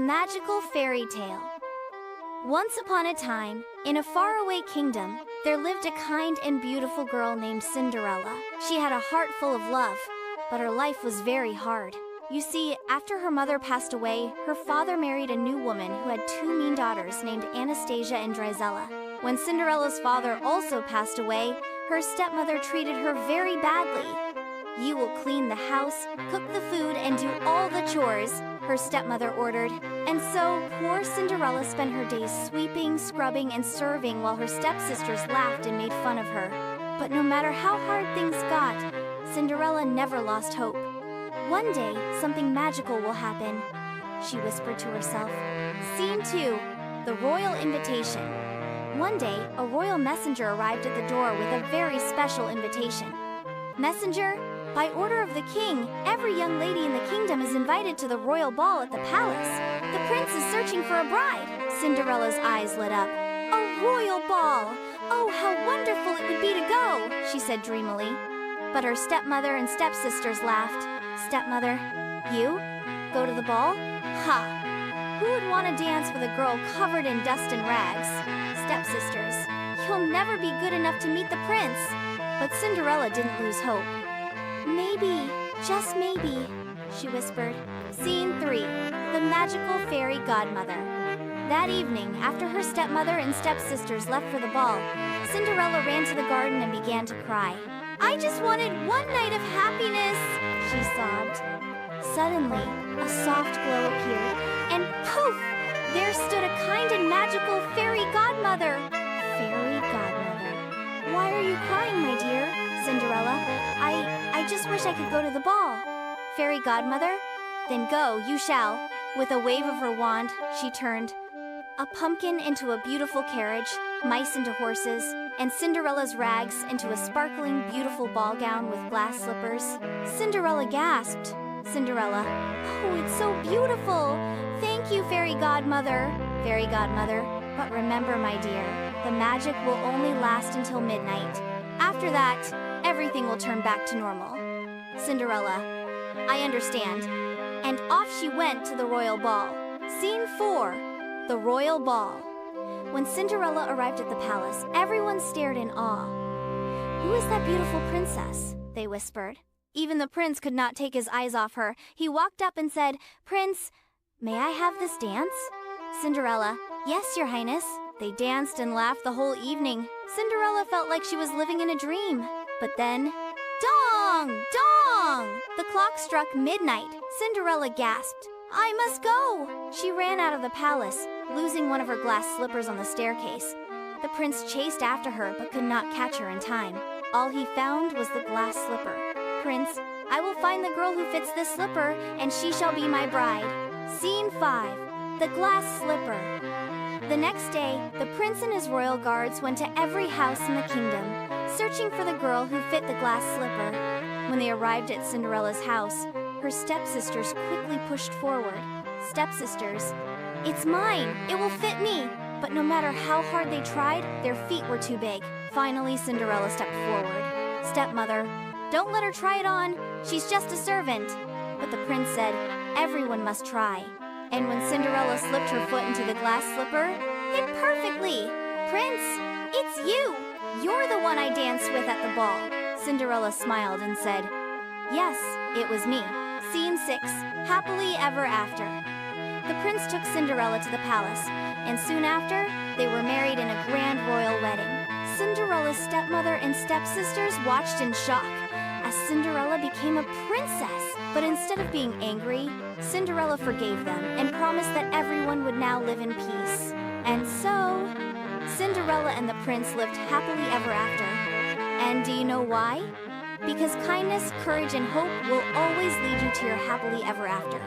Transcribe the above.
magical fairy tale. Once upon a time, in a faraway kingdom, there lived a kind and beautiful girl named Cinderella. She had a heart full of love, but her life was very hard. You see, after her mother passed away, her father married a new woman who had two mean daughters named Anastasia and Drizella. When Cinderella's father also passed away, her stepmother treated her very badly. "You will clean the house, cook the food, and do all the chores," her stepmother ordered. And so, poor Cinderella spent her days sweeping, scrubbing, and serving while her stepsisters laughed and made fun of her. But no matter how hard things got, Cinderella never lost hope. "One day, something magical will happen," she whispered to herself. Scene 2. The Royal Invitation. One day, a royal messenger arrived at the door with a very special invitation. "Messenger, by order of the king, every young lady in the kingdom is invited to the royal ball at the palace. The prince is searching for a bride." Cinderella's eyes lit up. "A royal ball! Oh, how wonderful it would be to go," she said dreamily. But her stepmother and stepsisters laughed. "Stepmother, you? Go to the ball? Ha! Who would want to dance with a girl covered in dust and rags?" Stepsisters, "You'll never be good enough to meet the prince." But Cinderella didn't lose hope. "Maybe, just maybe," she whispered. Scene 3. The Magical Fairy Godmother. That evening, after her stepmother and stepsisters left for the ball, Cinderella ran to the garden and began to cry. "I just wanted one night of happiness," she sobbed. Suddenly, a soft glow appeared, and poof! There stood a kind and magical fairy godmother. Fairy Godmother. "Why are you crying, my dear?" "Cinderella, I just wish I could go to the ball." "Fairy Godmother? Then go, you shall." With a wave of her wand, she turned a pumpkin into a beautiful carriage, mice into horses, and Cinderella's rags into a sparkling, beautiful ball gown with glass slippers. Cinderella gasped. "Cinderella, oh, it's so beautiful! Thank you, Fairy Godmother." "Fairy Godmother, but remember, my dear, the magic will only last until midnight. After that, everything will turn back to normal." "Cinderella, I understand." And off she went to the royal ball. Scene 4. The Royal Ball. When Cinderella arrived at the palace, everyone stared in awe. "Who is that beautiful princess?" they whispered. Even the prince could not take his eyes off her. He walked up and said, "Prince, may I have this dance?" Cinderella, "Yes, your highness." They danced and laughed the whole evening. Cinderella felt like she was living in a dream. But then, dong! Dong! The clock struck midnight. Cinderella gasped, "I must go!" She ran out of the palace, losing one of her glass slippers on the staircase. The prince chased after her but could not catch her in time. All he found was the glass slipper. "Prince, I will find the girl who fits this slipper, and she shall be my bride." Scene 5. The Glass Slipper. The next day, the prince and his royal guards went to every house in the kingdom, searching for the girl who fit the glass slipper. When they arrived at Cinderella's house, her stepsisters quickly pushed forward. "Stepsisters, it's mine! It will fit me!" But no matter how hard they tried, their feet were too big. Finally, Cinderella stepped forward. "Stepmother, don't let her try it on. She's just a servant." But the prince said, "Everyone must try." And when Cinderella slipped her foot into the glass slipper, it perfectly. "Prince, it's you! You're the one I danced with at the ball." Cinderella smiled and said, "Yes, it was me." Scene 6. Happily Ever After. The prince took Cinderella to the palace, and soon after, they were married in a grand royal wedding. Cinderella's stepmother and stepsisters watched in shock as Cinderella became a princess. But instead of being angry, Cinderella forgave them and promised that everyone would now live in peace. And so, Cinderella and the prince lived happily ever after. And do you know why? Because kindness, courage, and hope will always lead you to your happily ever after.